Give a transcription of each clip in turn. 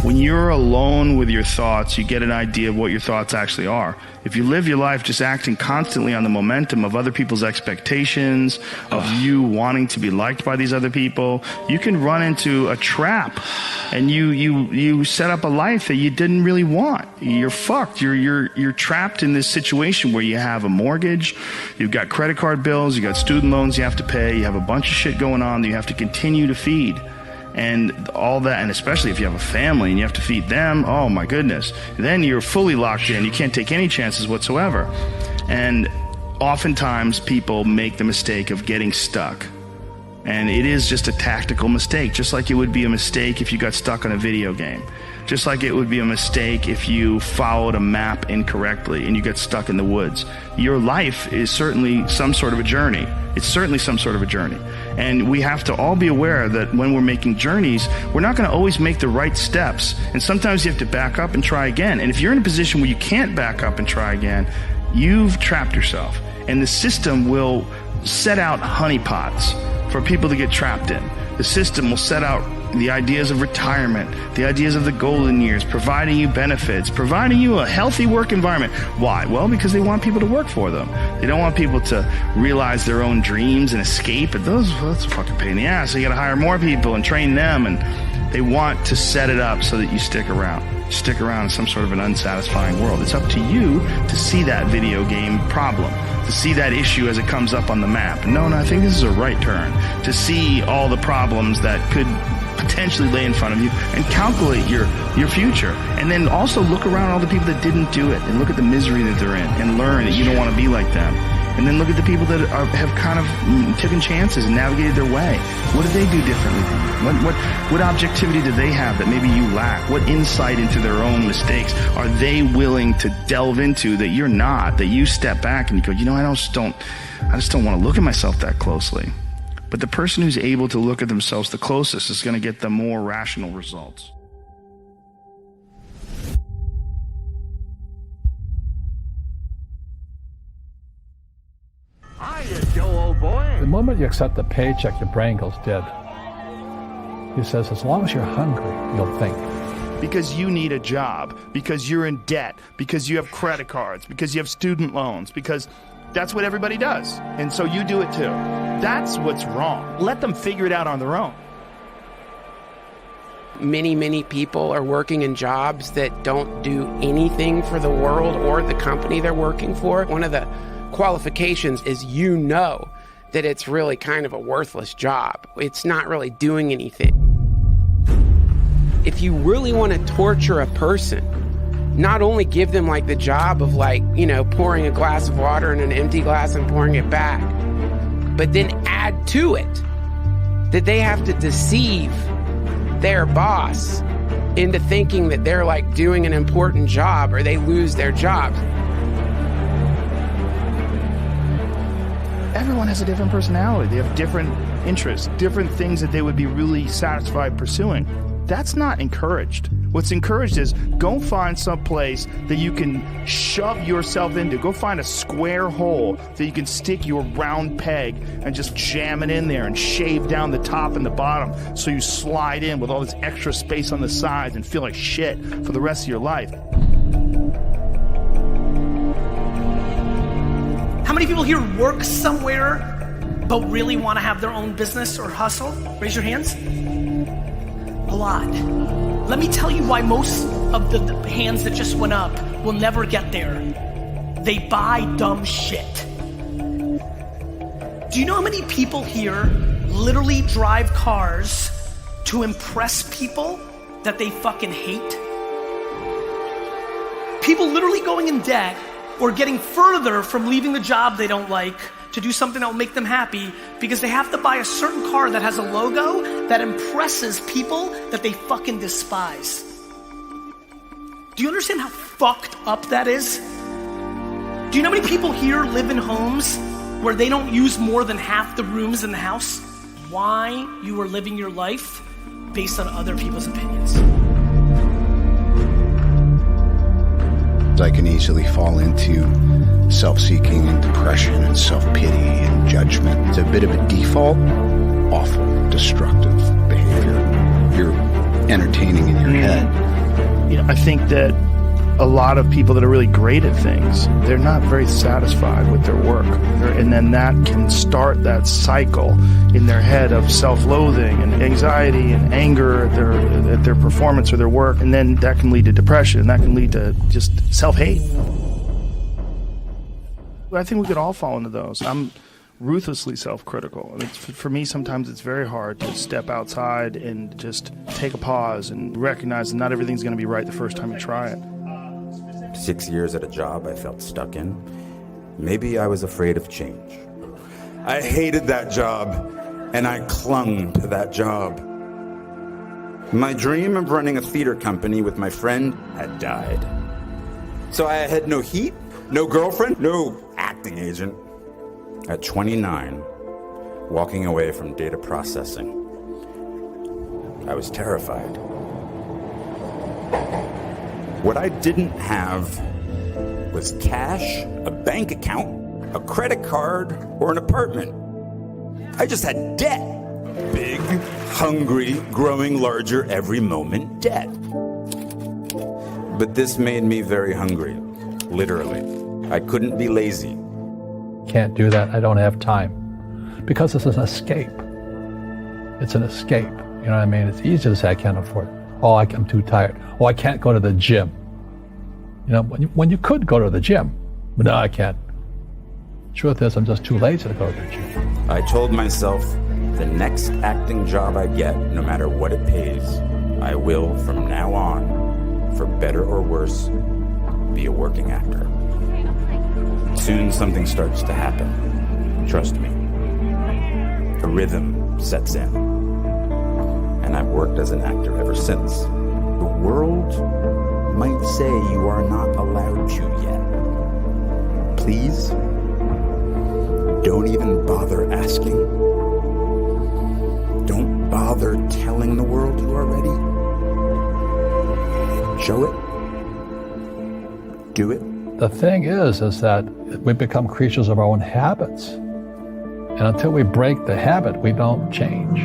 When you're alone with your thoughts, you get an idea of what your thoughts actually are. If you live your life just acting constantly on the momentum of other people's expectations, of you wanting to be liked by these other people, you can run into a trap, and you set up a life that you didn't really want. You're fucked. You're trapped in this situation where you have a mortgage, you've got credit card bills, you got student loans you have to pay, you have a bunch of shit going on that you have to continue to feed. And all that, and especially if you have a family and you have to feed them, oh my goodness, then you're fully locked in. You can't take any chances whatsoever. And oftentimes people make the mistake of getting stuck. And it is just a tactical mistake, just like it would be a mistake if you got stuck on a video game. Just like it would be a mistake if you followed a map incorrectly and you get stuck in the woods. Your life is certainly some sort of a journey. It's certainly some sort of a journey. And we have to all be aware that when we're making journeys, we're not going to always make the right steps. And sometimes you have to back up and try again. And if you're in a position where you can't back up and try again, you've trapped yourself. And the system will set out honeypots for people to get trapped in. The system will set out the ideas of retirement, the ideas of the golden years, providing you benefits, providing you a healthy work environment. Why? Well, because they want people to work for them. They don't want people to realize their own dreams and escape. And that's a fucking pain in the ass. So you got to hire more people and train them. And they want to set it up so that you stick around. Stick around in some sort of an unsatisfying world. It's up to you to see that video game problem, to see that issue as it comes up on the map. No, I think this is a right turn. To see all the problems that could potentially lay in front of you and calculate your future. And then also look around all the people that didn't do it and look at the misery that they're in and learn that you don't want to be like them. And then look at the people that have kind of taken chances and navigated their way. What did they do differently than you? What objectivity do they have that maybe you lack? What insight into their own mistakes are they willing to delve into that you're not, that you step back and you go, I just don't want to look at myself that closely. But the person who's able to look at themselves the closest is going to get the more rational results. Hiya, Joe, old boy. The moment you accept the paycheck, your brain goes dead. He says, as long as you're hungry, you'll think. Because you need a job, because you're in debt, because you have credit cards, because you have student loans, because that's what everybody does. And so you do it too. That's what's wrong. Let them figure it out on their own. Many people are working in jobs that don't do anything for the world or the company they're working for. One of the qualifications is that it's really kind of a worthless job. It's not really doing anything. If you really want to torture a person, not only give them like the job of pouring a glass of water in an empty glass and pouring it back, but then add to it that they have to deceive their boss into thinking that they're doing an important job or they lose their jobs. Everyone has a different personality. They have different interests, different things that they would be really satisfied pursuing. That's not encouraged. What's encouraged is go find some place that you can shove yourself into. Go find a square hole that you can stick your round peg and just jam it in there and shave down the top and the bottom so you slide in with all this extra space on the sides and feel like shit for the rest of your life. How many people here work somewhere but really want to have their own business or hustle? Raise your hands. A lot. Let me tell you why most of the hands that just went up will never get there. They buy dumb shit. Do you know how many people here literally drive cars to impress people that they fucking hate? People literally going in debt or getting further from leaving the job they don't like to do something that will make them happy because they have to buy a certain car that has a logo that impresses people that they fucking despise. Do you understand how fucked up that is? Do you know how many people here live in homes where they don't use more than half the rooms in the house? Why you are living your life based on other people's opinions. I can easily fall into self-seeking and depression and self-pity and judgment. It's a bit of a default, awful, destructive behavior. You're entertaining in your head. I think that a lot of people that are really great at things, they're not very satisfied with their work. And then that can start that cycle in their head of self-loathing and anxiety and anger at their performance or their work. And then that can lead to depression. That can lead to just self-hate. I think we could all fall into those. I'm ruthlessly self-critical. And for me, sometimes it's very hard to step outside and just take a pause and recognize that not everything's going to be right the first time you try it. 6 years at a job I felt stuck in. Maybe I was afraid of change. I hated that job, and I clung to that job. My dream of running a theater company with my friend had died. So I had no heat, no girlfriend, no acting agent. At 29, walking away from data processing, I was terrified. What I didn't have was cash, a bank account, a credit card, or an apartment. I just had debt. Big, hungry, growing larger every moment debt. But this made me very hungry, literally. I couldn't be lazy. Can't do that, I don't have time. Because it's an escape. It's an escape. You know what I mean? It's easy to say, I can't afford it. Oh, I'm too tired. Oh, I can't go to the gym. You know, when you could go to the gym, but no, I can't. Truth is, I'm just too lazy to go to the gym. I told myself the next acting job I get, no matter what it pays, I will, from now on, for better or worse, be a working actor. Soon something starts to happen. Trust me. A rhythm sets in. And I've worked as an actor ever since. The world might say you are not allowed to yet. Please, don't even bother asking. Don't bother telling the world you are ready. Show it. Do it. The thing is that we become creatures of our own habits. And until we break the habit, we don't change.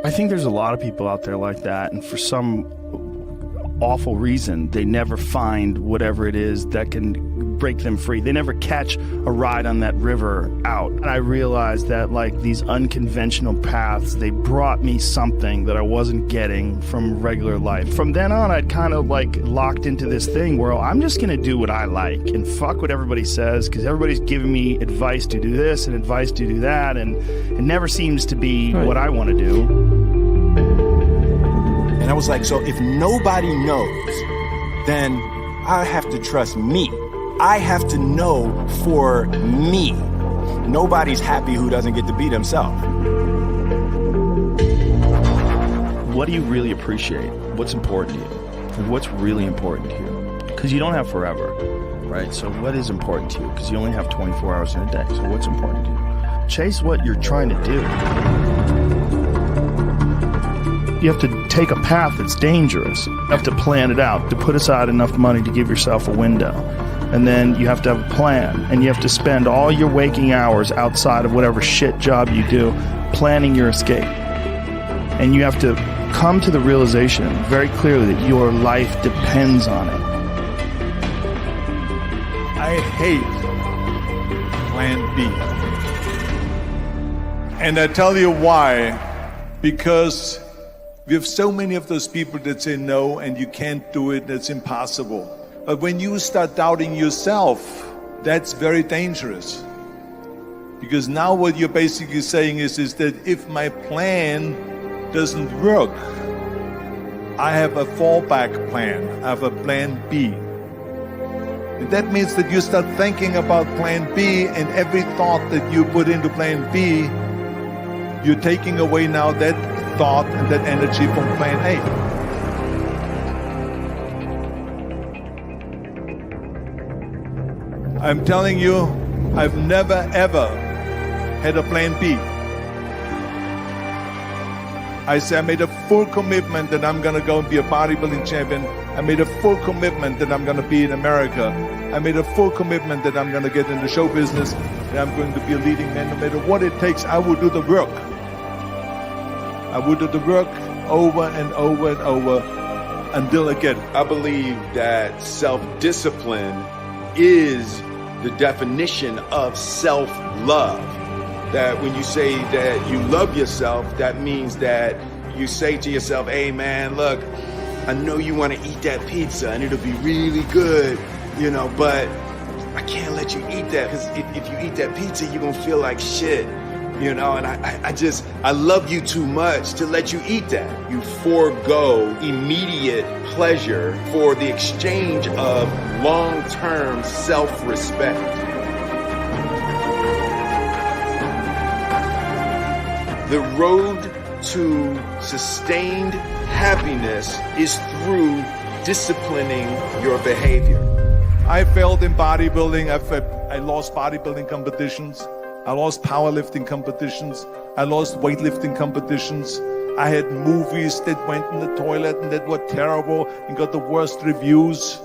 I think there's a lot of people out there like that, and for some awful reason, they never find whatever it is that can break them free. They never catch a ride on that river out. And I realized that like these unconventional paths, they brought me something that I wasn't getting from regular life. From then on, I'd kind of like locked into this thing where I'm just gonna do what I like and fuck what everybody says, because everybody's giving me advice to do this and advice to do that, and it never seems to be what I want to do. And I was like, so if nobody knows, then I have to trust me. I have to know for me. Nobody's happy who doesn't get to be themselves. What do you really appreciate? What's important to you? What's really important to you? Because you don't have forever, right? So what is important to you? Because you only have 24 hours in a day. So what's important to you? Chase what you're trying to do. You have to take a path that's dangerous. You have to plan it out, to put aside enough money to give yourself a window. And then you have to have a plan, and you have to spend all your waking hours outside of whatever shit job you do planning your escape. And you have to come to the realization very clearly that your life depends on it. I hate Plan B. And I tell you why. Because we have so many of those people that say no and you can't do it, that's impossible. But when you start doubting yourself, that's very dangerous. Because now what you're basically saying is that if my plan doesn't work, I have a fallback plan, I have a plan B. And that means that you start thinking about plan B, and every thought that you put into plan B, you're taking away now that thought and that energy from plan A. I'm telling you, I've never ever had a plan B. I say I made a full commitment that I'm gonna go and be a bodybuilding champion. I made a full commitment that I'm gonna be in America. I made a full commitment that I'm gonna get in the show business, and I'm going to be a leading man. No matter what it takes, I will do the work. I would do the work over and over and over until I get it. I believe that self-discipline is the definition of self-love. That when you say that you love yourself, that means that you say to yourself, hey man, look, I know you want to eat that pizza and it'll be really good, you know, but I can't let you eat that because if you eat that pizza, you're going to feel like shit, you know, and I love you too much to let you eat that. You forego immediate pleasure for the exchange of long-term self-respect. The road to sustained happiness is through disciplining your behavior. I failed in bodybuilding. I lost bodybuilding competitions. I lost powerlifting competitions. I lost weightlifting competitions. I had movies that went in the toilet and that were terrible and got the worst reviews.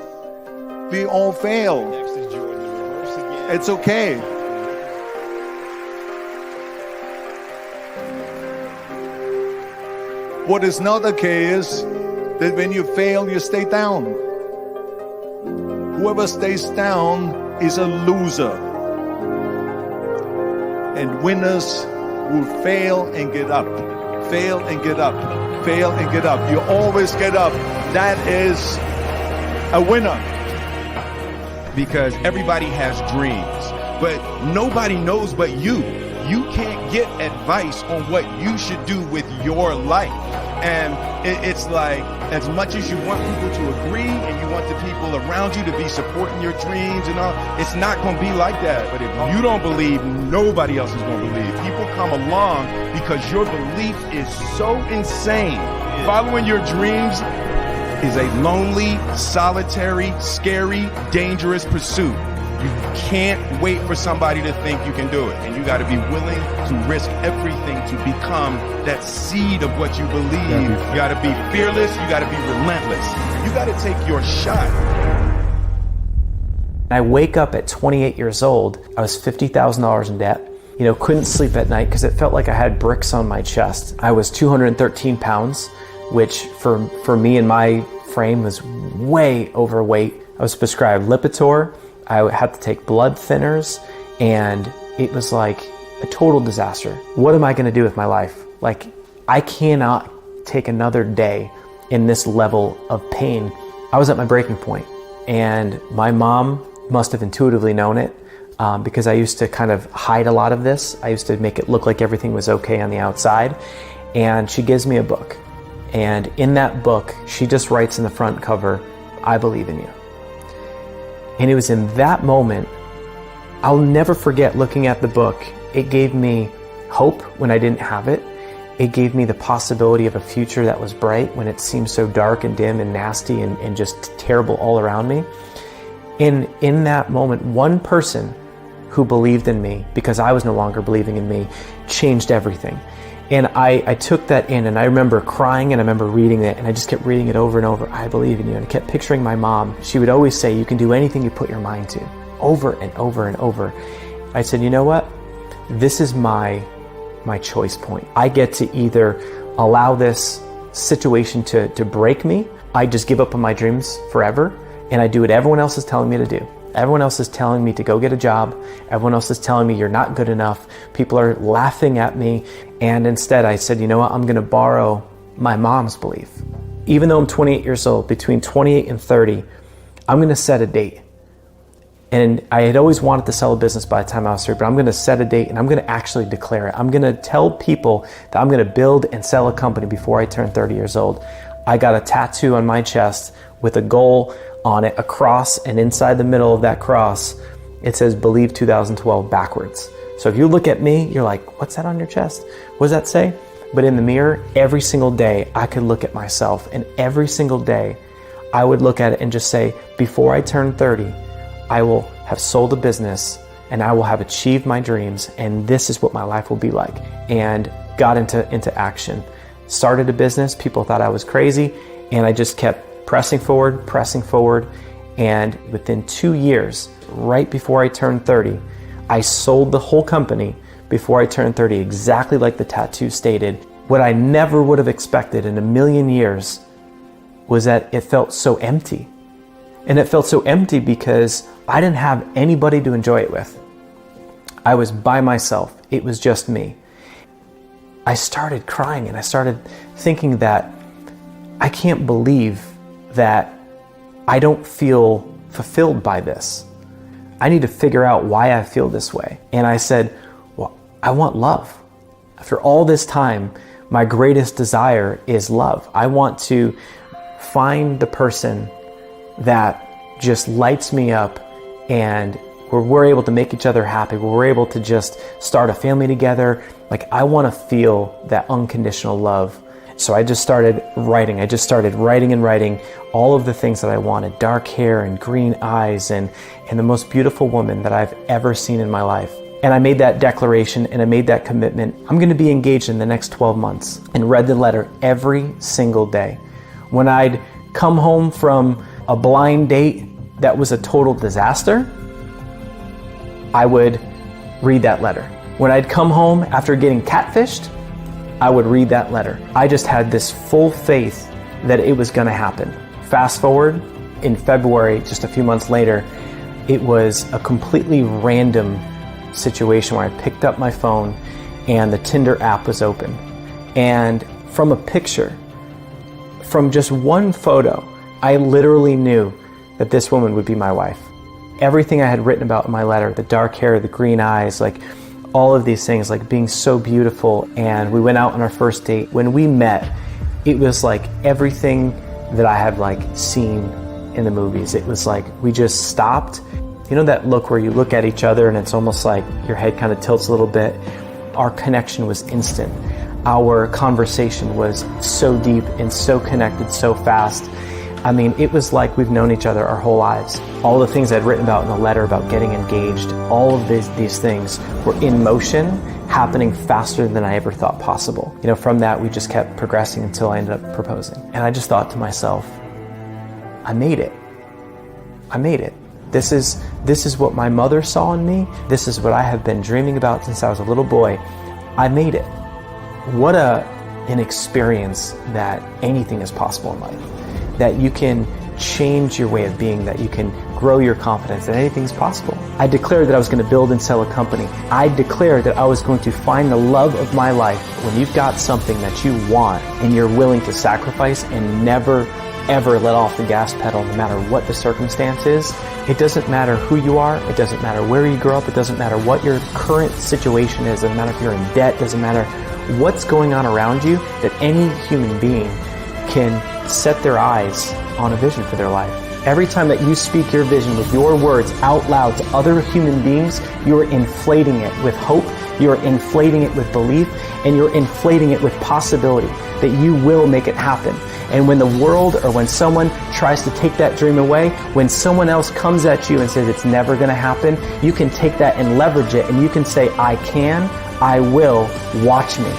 We all fail. Next is join the rehearse again. It's okay. What is not okay is that when you fail, you stay down. Whoever stays down is a loser. And winners will fail and get up. Fail and get up. Fail and get up. You always get up. That is a winner. Because everybody has dreams, but nobody knows but you. You can't get advice on what you should do with your life. And it's like, as much as you want people to agree and you want the people around you to be supporting your dreams and all, it's not going to be like that. But if you don't believe, nobody else is going to believe. People come along because your belief is so insane. Following your dreams is a lonely, solitary, scary, dangerous pursuit. You can't wait for somebody to think you can do it. And you got to be willing to risk everything to become that seed of what you believe. You got to be fearless. You got to be relentless. You got to take your shot. I wake up at 28 years old. I was $50,000 in debt. You know, couldn't sleep at night because it felt like I had bricks on my chest. I was 213 pounds, which for me and my frame was way overweight. I was prescribed Lipitor. I had to take blood thinners, and it was like a total disaster. What am I going to do with my life? Like, I cannot take another day in this level of pain. I was at my breaking point, and my mom must have intuitively known it because I used to kind of hide a lot of this. I used to make it look like everything was okay on the outside, and she gives me a book. And in that book, she just writes in the front cover, "I believe in you." And it was in that moment, I'll never forget looking at the book. It gave me hope when I didn't have it. It gave me the possibility of a future that was bright when it seemed so dark and dim and nasty and just terrible all around me. And in that moment, one person who believed in me, because I was no longer believing in me, changed everything. And I took that in, and I remember crying, and I remember reading it, and I just kept reading it over and over. I believe in you. And I kept picturing my mom. She would always say, you can do anything you put your mind to, over and over and over. I said, you know what? This is my choice point. I get to either allow this situation to break me. I just give up on my dreams forever, and I do what everyone else is telling me to do. Everyone else is telling me to go get a job. Everyone else is telling me you're not good enough. People are laughing at me. And instead I said, you know what? I'm going to borrow my mom's belief. Even though I'm 28 years old, between 28 and 30, I'm going to set a date. And I had always wanted to sell a business by the time I was 30, but I'm going to set a date and I'm going to actually declare it. I'm going to tell people that I'm going to build and sell a company before I turn 30 years old. I got a tattoo on my chest with a goal on it, a cross, and inside the middle of that cross, it says Believe 2012 backwards. So if you look at me, you're like, what's that on your chest? What does that say? But in the mirror, every single day, I could look at myself, and every single day, I would look at it and just say, before I turn 30, I will have sold a business, and I will have achieved my dreams, and this is what my life will be like. And got into action. Started a business, people thought I was crazy, and I just kept pressing forward, and within 2 years, right before I turned 30, I sold the whole company before I turned 30, exactly like the tattoo stated. What I never would have expected in a million years was that it felt so empty. And it felt so empty because I didn't have anybody to enjoy it with. I was by myself. It was just me. I started crying and I started thinking that I can't believe that I don't feel fulfilled by this. I need to figure out why I feel this way. And I said, well, I want love. After all this time, my greatest desire is love. I want to find the person that just lights me up and where we're able to make each other happy, where we're able to just start a family together. Like, I want to feel that unconditional love. So I just started writing. I just started writing and writing all of the things that I wanted. Dark hair and green eyes and the most beautiful woman that I've ever seen in my life. And I made that declaration and I made that commitment. I'm going to be engaged in the next 12 months, and read the letter every single day. When I'd come home from a blind date that was a total disaster, I would read that letter. When I'd come home after getting catfished, I would read that letter. I just had this full faith that it was going to happen. Fast forward, in February, just a few months later, it was a completely random situation where I picked up my phone and the Tinder app was open. And from a picture, from just one photo, I literally knew that this woman would be my wife. Everything I had written about in my letter, the dark hair, the green eyes, like all of these things, like being so beautiful. And we went out on our first date. When we met, it was like everything that I had like seen in the movies. It was like we just stopped. You know that look where you look at each other and it's almost like your head kind of tilts a little bit? Our connection was instant. Our conversation was so deep and so connected so fast. I mean, it was like we've known each other our whole lives. All the things I'd written about in the letter about getting engaged, all of these things were in motion, happening faster than I ever thought possible. You know, from that, we just kept progressing until I ended up proposing. And I just thought to myself, I made it. I made it. This is what my mother saw in me. This is what I have been dreaming about since I was a little boy. I made it. What an experience that anything is possible in life. That you can change your way of being, that you can grow your confidence, that anything's possible. I declared that I was going to build and sell a company. I declared that I was going to find the love of my life. When you've got something that you want and you're willing to sacrifice and never ever let off the gas pedal no matter what the circumstance is, it doesn't matter who you are, it doesn't matter where you grew up, it doesn't matter what your current situation is, it doesn't matter if you're in debt, it doesn't matter what's going on around you, that any human being can set their eyes on a vision for their life. Every time that you speak your vision with your words out loud to other human beings, you're inflating it with hope, you're inflating it with belief, and you're inflating it with possibility that you will make it happen. And when the world or when someone tries to take that dream away, when someone else comes at you and says it's never going to happen, you can take that and leverage it and you can say, I can, I will, watch me.